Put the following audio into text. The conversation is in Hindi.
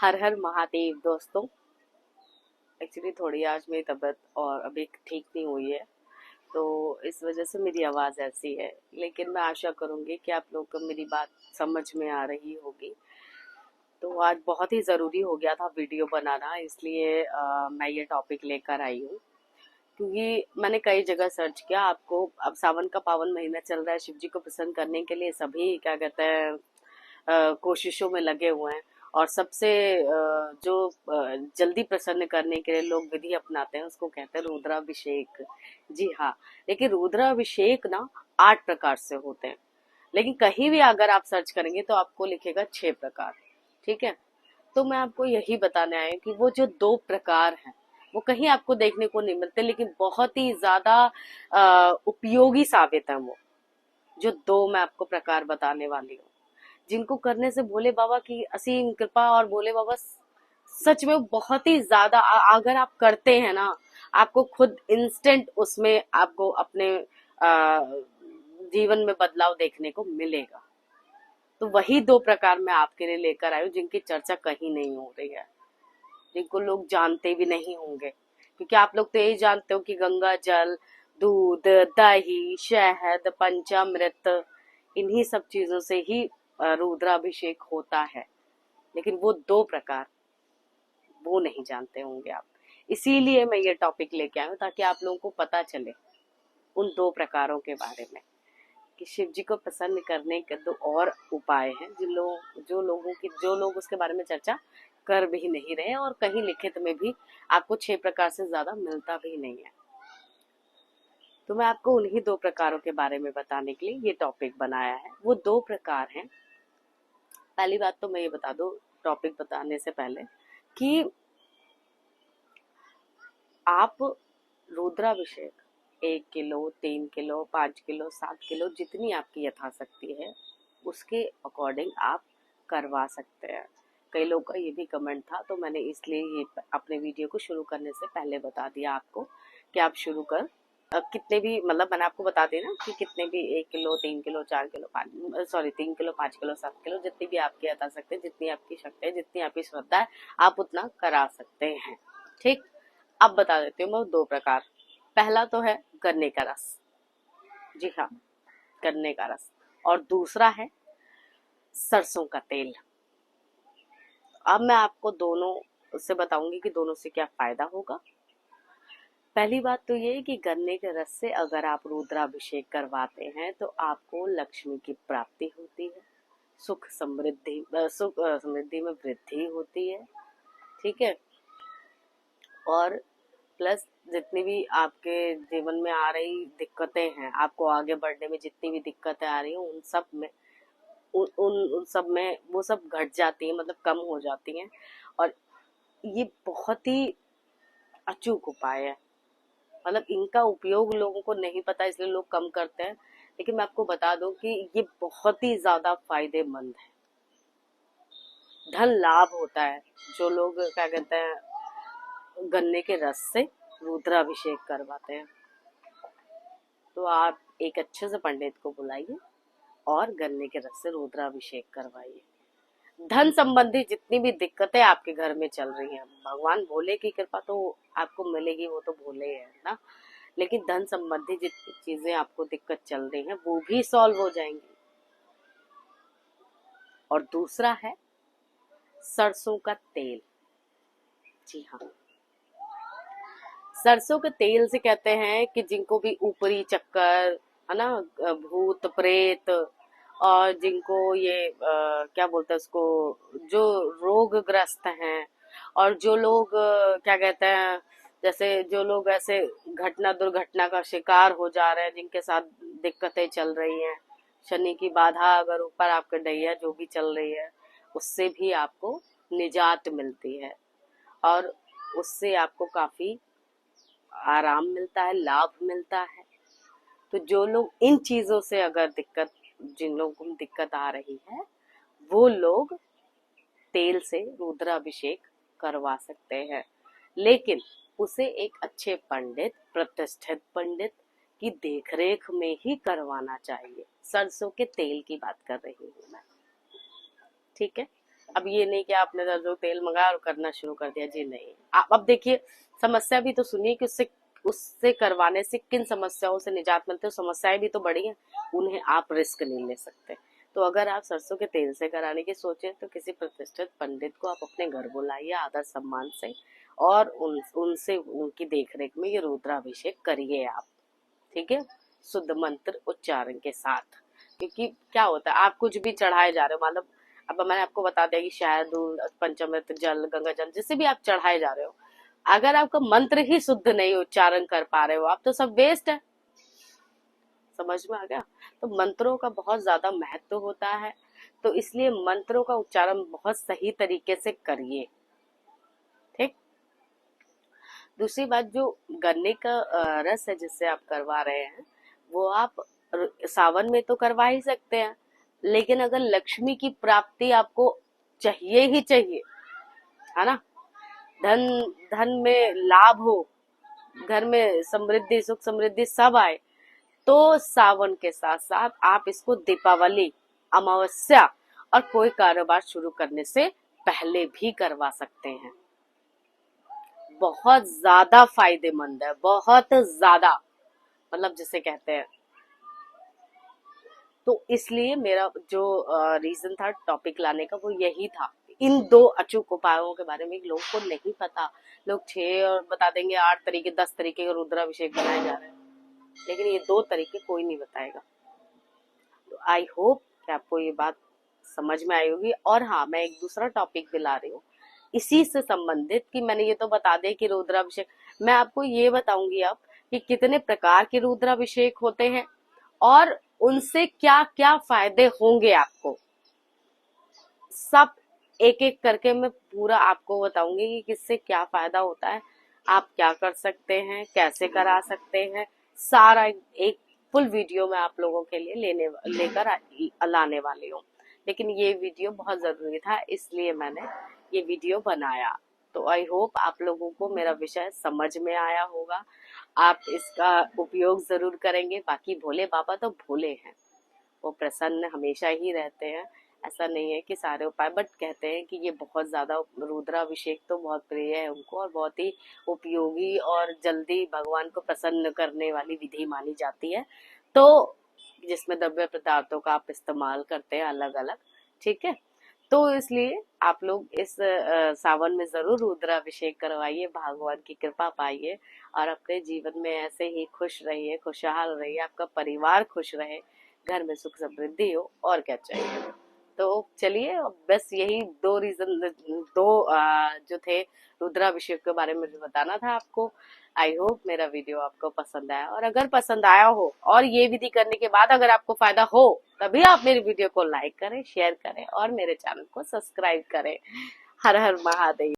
हर हर महादेव दोस्तों। एक्चुअली थोड़ी आज मेरी तबीयत और अभी ठीक नहीं हुई है, तो इस वजह से मेरी आवाज़ ऐसी है। लेकिन मैं आशा करूंगी कि आप लोग को मेरी बात समझ में आ रही होगी। तो आज बहुत ही ज़रूरी हो गया था वीडियो बनाना, इसलिए मैं ये टॉपिक लेकर आई हूँ। क्योंकि मैंने कई जगह सर्च किया। आपको अब सावन का पावन महीना चल रहा है, शिव जी को प्रसन्न करने के लिए सभी क्या कहते हैं कोशिशों में लगे हुए हैं। और सबसे जो जल्दी प्रसन्न करने के लिए लोग विधि अपनाते हैं उसको कहते हैं रुद्राभिषेक। जी हाँ। लेकिन रुद्राभिषेक ना 8 प्रकार से होते हैं, लेकिन कहीं भी अगर आप सर्च करेंगे तो आपको लिखेगा 6 प्रकार। ठीक है। तो मैं आपको यही बताने आई हूँ कि वो जो 2 प्रकार हैं वो कहीं आपको देखने को नहीं मिलते, लेकिन बहुत ही ज्यादा उपयोगी साबित है वो। जो 2 मैं आपको प्रकार बताने वाली हूँ, जिनको करने से भोले बाबा की असीम कृपा और भोले बाबा सच में बहुत ही ज्यादा अगर आप करते हैं ना, आपको खुद इंस्टेंट उसमें आपको अपने जीवन में बदलाव देखने को मिलेगा। तो वही 2 प्रकार मैं आपके लिए लेकर आई हूँ, जिनकी चर्चा कहीं नहीं हो रही है, जिनको लोग जानते भी नहीं होंगे। क्योंकि आप लोग तो यही जानते हो कि गंगा जल, दूध, दही, शहद, पंचामृत, इन्हीं सब चीजों से ही रुद्राभिषेक होता है। लेकिन वो 2 प्रकार वो नहीं जानते होंगे आप। इसीलिए मैं ये टॉपिक लेके आई हूँ, ताकि आप लोगों को पता चले उन 2 प्रकारों के बारे में, कि शिव जी को प्रसन्न करने के 2 और उपाय हैं जो लोग उसके बारे में चर्चा कर भी नहीं रहे, और कहीं लिखित में भी आपको 6 प्रकार से ज्यादा मिलता भी नहीं है। तो मैं आपको उन्हीं 2 प्रकारों के बारे में बताने के लिए ये टॉपिक बनाया है। वो 2 प्रकार हैं। पहली बात तो मैं ये बता दूं टॉपिक बताने से पहले, कि आप रुद्राभिषेक 1 किलो, 3 किलो, 5 किलो, 7 किलो, जितनी आपकी यथाशक्ति है उसके अकॉर्डिंग आप करवा सकते हैं। कई लोगों का ये भी कमेंट था, तो मैंने इसलिए ये अपने वीडियो को शुरू करने से पहले बता दिया आपको कि आप शुरू कर कितने भी, मतलब मैंने आपको बता दिया ना कि कितने भी 1 kilo, 3 kilo, 4 kilo, 3 kilo, 5 kilo, 7 kilo, जितनी भी आपकी यथाशक्ति, जितनी आपकी शक्ति है, जितनी आपकी श्रद्धा है, आप उतना करा सकते हैं। ठीक। अब बता देती हूँ मैं 2 प्रकार। पहला तो है गन्ने का रस। जी हाँ, गन्ने का रस। और दूसरा है सरसों का तेल। अब मैं आपको दोनों से बताऊंगी कि दोनों से क्या फायदा होगा। पहली बात तो ये है कि गन्ने के रस से अगर आप रुद्राभिषेक करवाते हैं तो आपको लक्ष्मी की प्राप्ति होती है, सुख समृद्धि में वृद्धि होती है। ठीक है। और प्लस जितनी भी आपके जीवन में आ रही दिक्कतें हैं, आपको आगे बढ़ने में जितनी भी दिक्कतें आ रही हैं, उन सब में वो सब घट जाती हैं, मतलब कम हो जाती हैं। और ये बहुत ही अचूक उपाय है। मतलब इनका उपयोग लोगों को नहीं पता, इसलिए लोग कम करते हैं। लेकिन मैं आपको बता दूं कि ये बहुत ही ज्यादा फायदेमंद है। धन लाभ होता है जो लोग क्या कहते हैं गन्ने के रस से रुद्राभिषेक करवाते हैं। तो आप एक अच्छे से पंडित को बुलाइए और गन्ने के रस से रुद्राभिषेक करवाइए। धन संबंधी जितनी भी दिक्कतें आपके घर में चल रही हैं, भगवान भोले की कृपा तो आपको मिलेगी, वो तो भोले है ना। लेकिन धन संबंधी जितनी चीजें आपको दिक्कत चल रही हैं वो भी सॉल्व हो जाएंगी। और दूसरा है सरसों का तेल। जी हाँ, सरसों के तेल से कहते हैं कि जिनको भी ऊपरी चक्कर है ना, भूत प्रेत, और जिनको ये क्या बोलते हैं उसको, जो रोग ग्रस्त हैं, और जो लोग क्या कहते हैं, जैसे जो लोग ऐसे घटना दुर्घटना का शिकार हो जा रहे हैं, जिनके साथ दिक्कतें चल रही हैं, शनि की बाधा अगर ऊपर आपके डैया जो भी चल रही है, उससे भी आपको निजात मिलती है। और उससे आपको काफी आराम मिलता है, लाभ मिलता है। तो जो लोग इन चीजों से अगर जिन लोगों को दिक्कत आ रही है, वो लोग तेल से रुद्राभिषेक करवा सकते हैं। लेकिन उसे एक अच्छे पंडित, प्रतिष्ठित पंडित की देखरेख में ही करवाना चाहिए। सरसों के तेल की बात कर रही हूँ मैं। ठीक है। अब ये नहीं कि आपने जो तेल मंगाया और करना शुरू कर दिया, जी नहीं। आप अब देखिए, समस्या भी तो सुनिए कि उससे उससे करवाने से किन समस्याओं से निजात मिलती है। समस्याएं भी तो बड़ी हैं, उन्हें आप रिस्क नहीं ले सकते। तो अगर आप सरसों के तेल से कराने की सोचे तो किसी प्रतिष्ठित पंडित को आप अपने घर बुलाइए आदर सम्मान से, और उनसे उनकी देखरेख में ये रुद्राभिषेक करिए आप, ठीक है, शुद्ध मंत्र उच्चारण के साथ। क्योंकि क्या होता है, आप कुछ भी चढ़ाए जा रहे हो, मतलब अब मैंने आपको बता दिया कि शहद, दूध, पंचामृत, जल, गंगा जल, जिसे भी आप चढ़ाए जा रहे हो, अगर आपका मंत्र ही शुद्ध नहीं उच्चारण कर पा रहे हो आप, तो सब वेस्ट है। समझ में आ गया? तो मंत्रों का बहुत ज्यादा महत्व होता है, तो इसलिए मंत्रों का उच्चारण बहुत सही तरीके से करिए, ठीक। दूसरी बात, जो गन्ने का रस है जिससे आप करवा रहे हैं, वो आप सावन में तो करवा ही सकते हैं, लेकिन अगर लक्ष्मी की प्राप्ति आपको चाहिए ही चाहिए, है ना, धन धन में लाभ हो, घर में समृद्धि, सुख समृद्धि सब आए, तो सावन के साथ साथ आप इसको दीपावली, अमावस्या और कोई कारोबार शुरू करने से पहले भी करवा सकते हैं। बहुत ज्यादा फायदेमंद है, बहुत ज्यादा, मतलब जिसे कहते हैं। तो इसलिए मेरा जो रीजन था टॉपिक लाने का वो यही था। इन दो अचूक उपायों के बारे में लोगों को नहीं पता। लोग 6 और बता देंगे, 8 तरीके 10 तरीके का रुद्राभिषेक बनाए जा रहे हैं, लेकिन ये 2 तरीके कोई नहीं बताएगा। तो आई होप कि आपको ये बात समझ में आई होगी। और हाँ, मैं एक दूसरा टॉपिक भी ला रही हूँ इसी से संबंधित, कि मैंने ये तो बता दिया कि रुद्राभिषेक, मैं आपको ये बताऊंगी अब कि कितने प्रकार के रुद्राभिषेक होते हैं और उनसे क्या क्या फायदे होंगे आपको, सब एक एक करके मैं पूरा आपको बताऊंगी कि किससे क्या फायदा होता है, आप क्या कर सकते हैं, कैसे करा सकते हैं, सारा एक फुल वीडियो मैं आप लोगों के लिए लेकर लाने वाली हूँ। लेकिन ये वीडियो बहुत जरूरी था, इसलिए मैंने ये वीडियो बनाया। तो आई होप आप लोगों को मेरा विषय समझ में आया होगा, आप इसका उपयोग जरूर करेंगे। बाकी भोले बाबा तो भोले हैं, वो प्रसन्न हमेशा ही रहते हैं। ऐसा नहीं है कि सारे उपाय, बट कहते हैं कि ये बहुत ज्यादा रुद्राभिषेक तो बहुत प्रिय है उनको, और बहुत ही उपयोगी और जल्दी भगवान को प्रसन्न करने वाली विधि मानी जाती है। तो जिसमें द्रव्य पदार्थों का आप इस्तेमाल करते हैं अलग अलग, ठीक है। तो इसलिए आप लोग इस सावन में जरूर रुद्राभिषेक करवाइए, भगवान की कृपा पाइए, और अपने जीवन में ऐसे ही खुश रहिए, खुशहाल रहिए, आपका परिवार खुश रहे, घर में सुख समृद्धि हो, और क्या चाहिए। तो चलिए, बस यही 2 रीजन, 2 जो थे रुद्राभिषेक के बारे में जो बताना था आपको। आई होप मेरा वीडियो आपको पसंद आया, और अगर पसंद आया हो और ये विधि करने के बाद अगर आपको फायदा हो, तभी आप मेरी वीडियो को लाइक करें, शेयर करें और मेरे चैनल को सब्सक्राइब करें। हर हर महादेव।